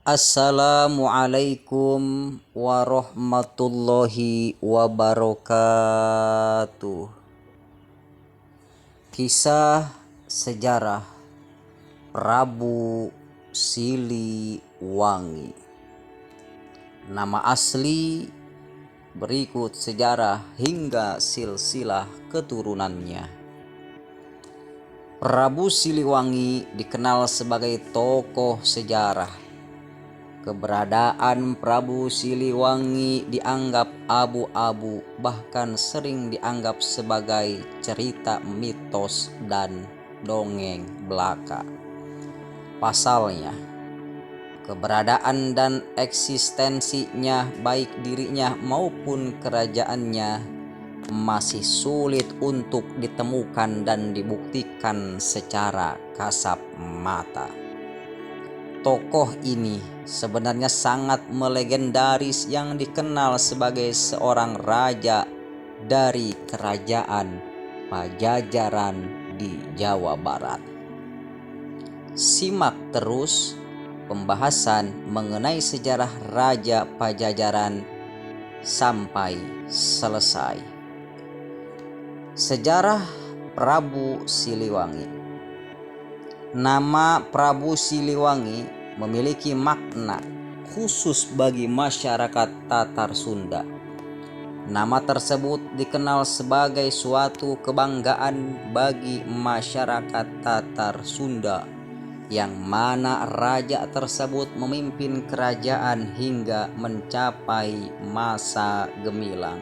Assalamualaikum warahmatullahi wabarakatuh. Kisah sejarah Prabu Siliwangi. Nama asli berikut sejarah hingga silsilah keturunannya. Prabu Siliwangi dikenal sebagai tokoh sejarah. Keberadaan Prabu Siliwangi dianggap abu-abu, bahkan sering dianggap sebagai cerita mitos dan dongeng belaka. Pasalnya, keberadaan dan eksistensinya, baik dirinya maupun kerajaannya, masih sulit untuk ditemukan dan dibuktikan secara kasat mata. Tokoh ini sebenarnya sangat melegendaris yang dikenal sebagai seorang raja dari kerajaan Pajajaran di Jawa Barat. Simak terus pembahasan mengenai sejarah Raja Pajajaran sampai selesai. Sejarah Prabu Siliwangi. Nama Prabu Siliwangi memiliki makna khusus bagi masyarakat Tatar Sunda. Nama tersebut dikenal sebagai suatu kebanggaan bagi masyarakat Tatar Sunda, yang mana raja tersebut memimpin kerajaan hingga mencapai masa gemilang.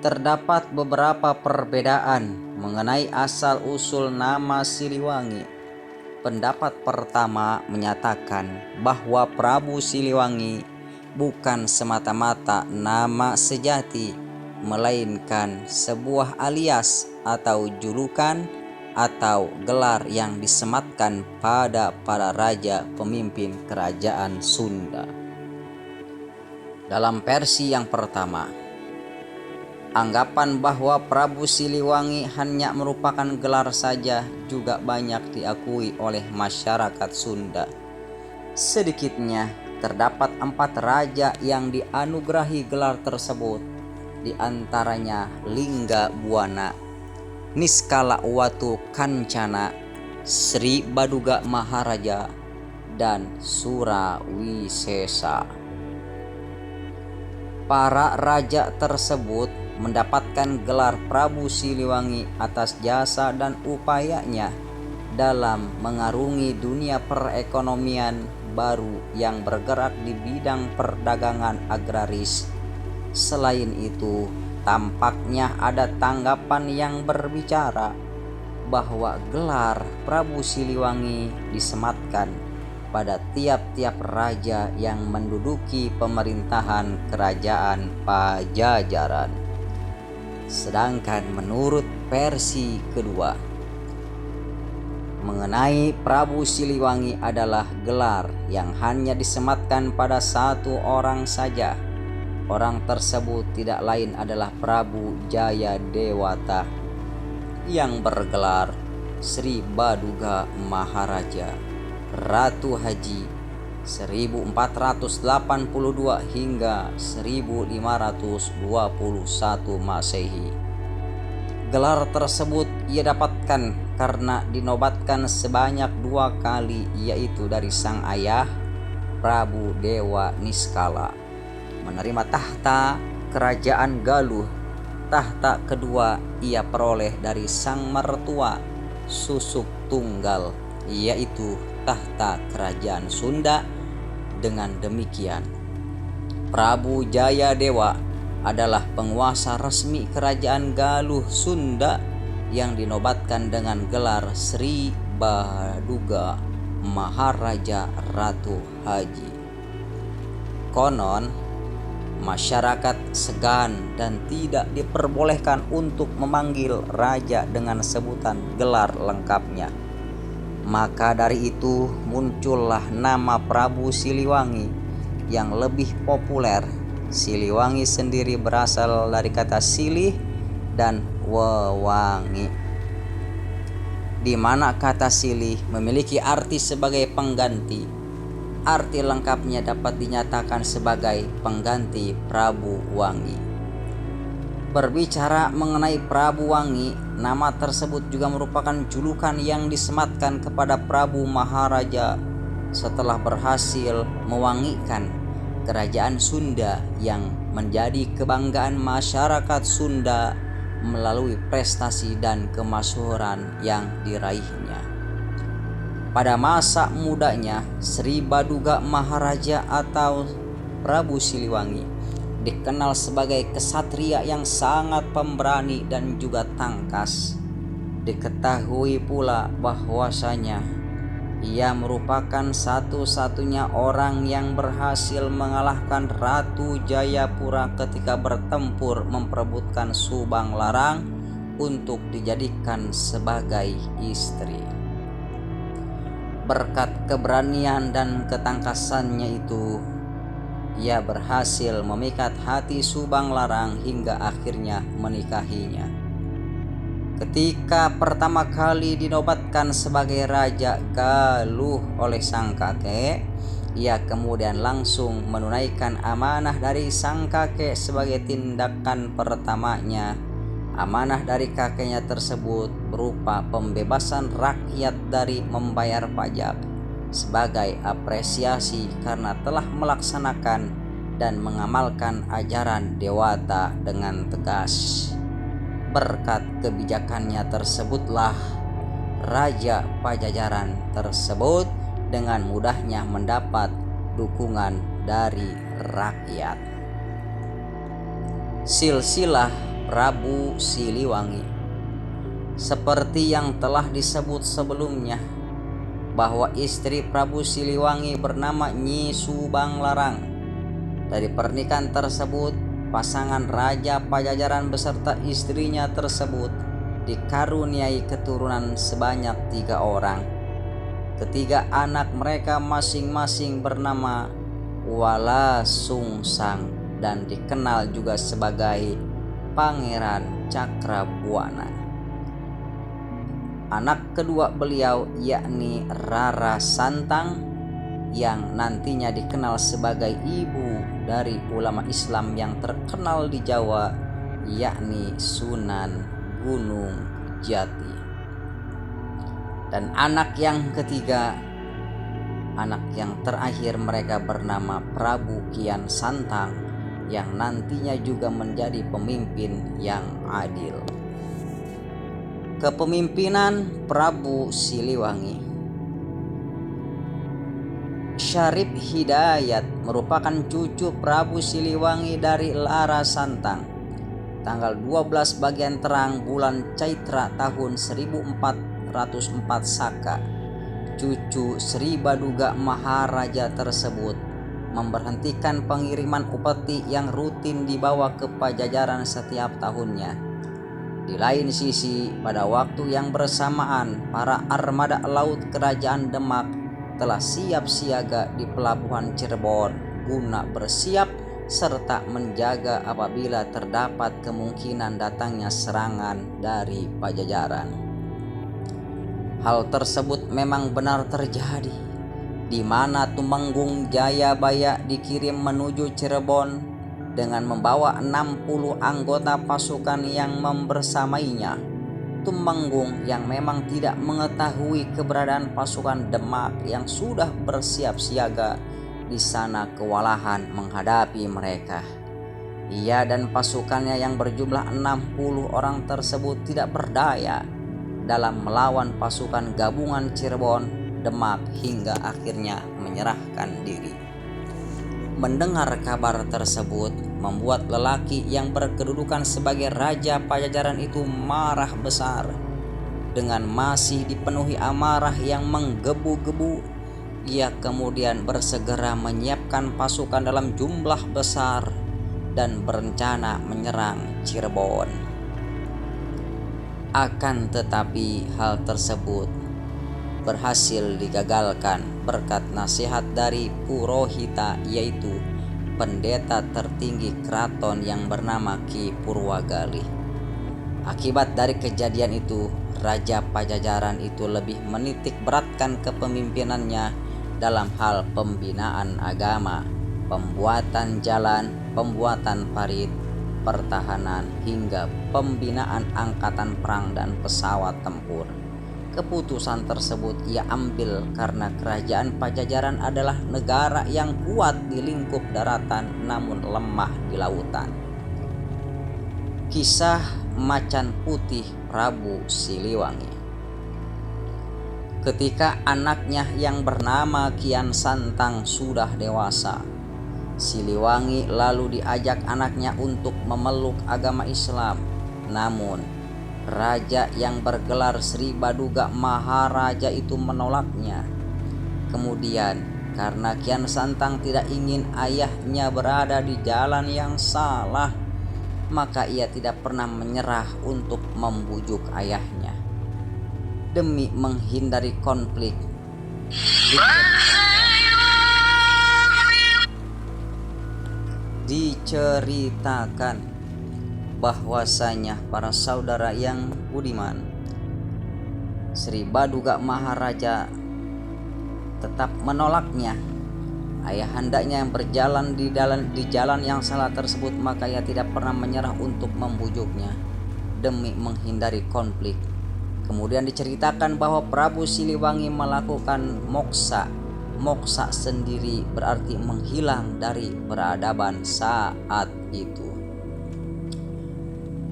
Terdapat beberapa perbedaan mengenai asal-usul nama Siliwangi. Pendapat pertama menyatakan bahwa Prabu Siliwangi bukan semata-mata nama sejati, melainkan sebuah alias atau julukan atau gelar yang disematkan pada para raja pemimpin kerajaan Sunda. Dalam versi yang pertama, anggapan bahwa Prabu Siliwangi hanya merupakan gelar saja juga banyak diakui oleh masyarakat Sunda. Sedikitnya terdapat 4 raja yang dianugerahi gelar tersebut, di antaranya Lingga Buana, Niskala Watu Kancana, Sri Baduga Maharaja, dan Surawisesa. Para raja tersebut mendapatkan gelar Prabu Siliwangi atas jasa dan upayanya dalam mengarungi dunia perekonomian baru yang bergerak di bidang perdagangan agraris. Selain itu, tampaknya ada tanggapan yang berbicara bahwa gelar Prabu Siliwangi disematkan pada tiap-tiap raja yang menduduki pemerintahan kerajaan Pajajaran. Sedangkan menurut versi kedua, mengenai Prabu Siliwangi adalah gelar yang hanya disematkan pada satu orang saja. Orang tersebut tidak lain adalah Prabu Jayadewata yang bergelar Sri Baduga Maharaja, Ratu Haji 1482 hingga 1521 Masehi. Gelar tersebut ia dapatkan karena dinobatkan sebanyak 2 kali, yaitu dari sang ayah Prabu Dewa Niskala menerima tahta kerajaan Galuh. Tahta kedua ia peroleh dari sang mertua Susuk Tunggal, yaitu tahta kerajaan Sunda. Dengan demikian, Prabu Jayadewa adalah penguasa resmi kerajaan Galuh Sunda yang dinobatkan dengan gelar Sri Baduga Maharaja Ratu Haji. Konon, masyarakat segan dan tidak diperbolehkan untuk memanggil raja dengan sebutan gelar lengkapnya. Maka dari itu muncullah nama Prabu Siliwangi yang lebih populer. Siliwangi sendiri berasal dari kata silih dan wewangi, di mana kata silih memiliki arti sebagai pengganti, Arti lengkapnya dapat dinyatakan sebagai pengganti Prabu Wangi. Berbicara mengenai Prabu Wangi, nama tersebut juga merupakan julukan yang disematkan kepada Prabu Maharaja setelah berhasil mewangikan kerajaan Sunda yang menjadi kebanggaan masyarakat Sunda melalui prestasi dan kemasyhuran yang diraihnya. Pada masa mudanya, Sri Baduga Maharaja atau Prabu Siliwangi dikenal sebagai kesatria yang sangat pemberani dan juga tangkas. Diketahui pula bahwasanya ia merupakan satu-satunya orang yang berhasil mengalahkan Ratu Jayapura ketika bertempur memperebutkan Subang Larang untuk dijadikan sebagai istri. Berkat keberanian dan ketangkasannya itu, ia berhasil memikat hati Subang Larang hingga akhirnya menikahinya. Ketika pertama kali dinobatkan sebagai Raja Galuh oleh sang kakek, ia kemudian langsung menunaikan amanah dari sang kakek sebagai tindakan pertamanya. Amanah dari kakeknya tersebut berupa pembebasan rakyat dari membayar pajak sebagai apresiasi karena telah melaksanakan dan mengamalkan ajaran Dewata dengan tegas. Berkat kebijakannya tersebutlah Raja Pajajaran tersebut dengan mudahnya mendapat dukungan dari rakyat. Silsilah Prabu Siliwangi. Seperti yang telah disebut sebelumnya, bahwa istri Prabu Siliwangi bernama Nyi Subang Larang. Dari pernikahan tersebut, pasangan Raja Pajajaran beserta istrinya tersebut dikaruniai keturunan sebanyak 3 orang. Ketiga anak mereka masing-masing bernama Wala Sungsang dan dikenal juga sebagai Pangeran Cakrabuana. Anak kedua beliau yakni Rara Santang yang nantinya dikenal sebagai ibu dari ulama Islam yang terkenal di Jawa, yakni Sunan Gunung Jati. Dan anak yang ketiga, anak yang terakhir mereka bernama Prabu Kian Santang yang nantinya juga menjadi pemimpin yang adil. Kepemimpinan Prabu Siliwangi. Syarif Hidayat merupakan cucu Prabu Siliwangi dari Lara Santang. Tanggal 12 bagian terang bulan Caitra tahun 1404 Saka, cucu Sri Baduga Maharaja tersebut memberhentikan pengiriman upeti yang rutin dibawa ke Pajajaran setiap tahunnya. Di lain sisi, pada waktu yang bersamaan, para armada laut Kerajaan Demak telah siap siaga di pelabuhan Cirebon guna bersiap serta menjaga apabila terdapat kemungkinan datangnya serangan dari Pajajaran. Hal tersebut memang benar terjadi, di mana Tumenggung Jayabaya dikirim menuju Cirebon dengan membawa 60 anggota pasukan yang membersamainya. Tumenggung yang memang tidak mengetahui keberadaan pasukan Demak yang sudah bersiap siaga di sana kewalahan menghadapi mereka. Ia dan pasukannya yang berjumlah 60 orang tersebut tidak berdaya dalam melawan pasukan gabungan Cirebon, Demak hingga akhirnya menyerahkan diri. Mendengar kabar tersebut membuat lelaki yang berkedudukan sebagai Raja Pajajaran itu marah besar. Dengan masih dipenuhi amarah yang menggebu-gebu, ia kemudian bersegera menyiapkan pasukan dalam jumlah besar dan berencana menyerang Cirebon. Akan tetapi hal tersebut berhasil digagalkan berkat nasihat dari Purohita, yaitu pendeta tertinggi keraton yang bernama Ki Purwagali. Akibat dari kejadian itu, Raja Pajajaran itu lebih menitik beratkan kepemimpinannya dalam hal pembinaan agama, pembuatan jalan, pembuatan parit, pertahanan, hingga pembinaan angkatan perang dan pesawat tempur. Keputusan tersebut ia ambil karena kerajaan Pajajaran adalah negara yang kuat di lingkup daratan namun lemah di lautan. Kisah Macan Putih Prabu Siliwangi. Ketika anaknya yang bernama Kian Santang sudah dewasa, Siliwangi lalu diajak anaknya untuk memeluk agama Islam. Namun, raja yang bergelar Sri Baduga Maharaja itu menolaknya. Kemudian, karena Kian Santang tidak ingin ayahnya berada di jalan yang salah, maka ia tidak pernah menyerah untuk membujuk ayahnya. Demi menghindari konflik, diceritakan bahwasanya para saudara yang budiman, Sri Baduga Maharaja tetap menolaknya. Ayahandanya yang berjalan di jalan yang salah tersebut, maka ia tidak pernah menyerah untuk membujuknya demi menghindari konflik. Kemudian diceritakan bahwa Prabu Siliwangi melakukan moksa. Moksa sendiri berarti menghilang dari peradaban saat itu.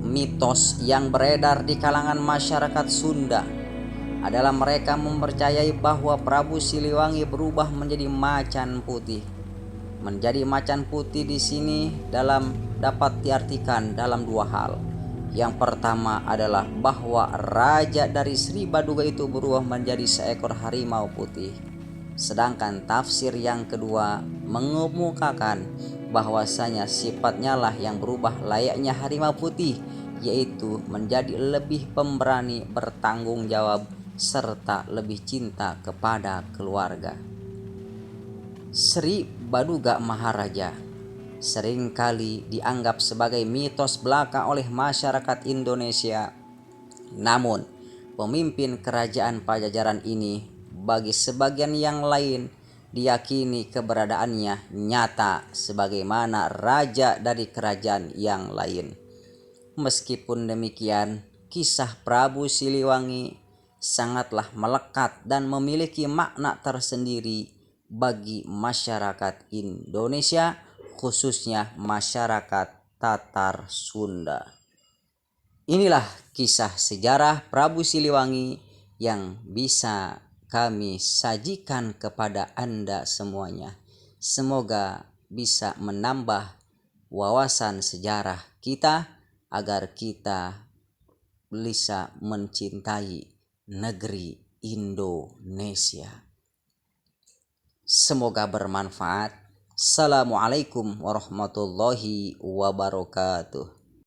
Mitos yang beredar di kalangan masyarakat Sunda adalah mereka mempercayai bahwa Prabu Siliwangi berubah menjadi macan putih. Menjadi macan putih di sini dapat diartikan dalam dua hal. Yang pertama adalah bahwa raja dari Sri Baduga itu berubah menjadi seekor harimau putih. Sedangkan tafsir yang kedua mengemukakan bahwasanya sifatnya lah yang berubah layaknya harimau putih, yaitu menjadi lebih pemberani, bertanggung jawab, serta lebih cinta kepada keluarga. Sri Baduga Maharaja seringkali dianggap sebagai mitos belaka oleh masyarakat Indonesia. Namun, pemimpin kerajaan Pajajaran ini bagi sebagian yang lain diyakini keberadaannya nyata sebagaimana raja dari kerajaan yang lain. Meskipun demikian, kisah Prabu Siliwangi sangatlah melekat dan memiliki makna tersendiri bagi masyarakat Indonesia, khususnya masyarakat Tatar Sunda. Inilah kisah sejarah Prabu Siliwangi yang bisa kami sajikan kepada Anda semuanya. Semoga bisa menambah wawasan sejarah kita agar kita bisa mencintai negeri Indonesia. Semoga bermanfaat. Assalamualaikum warahmatullahi wabarakatuh.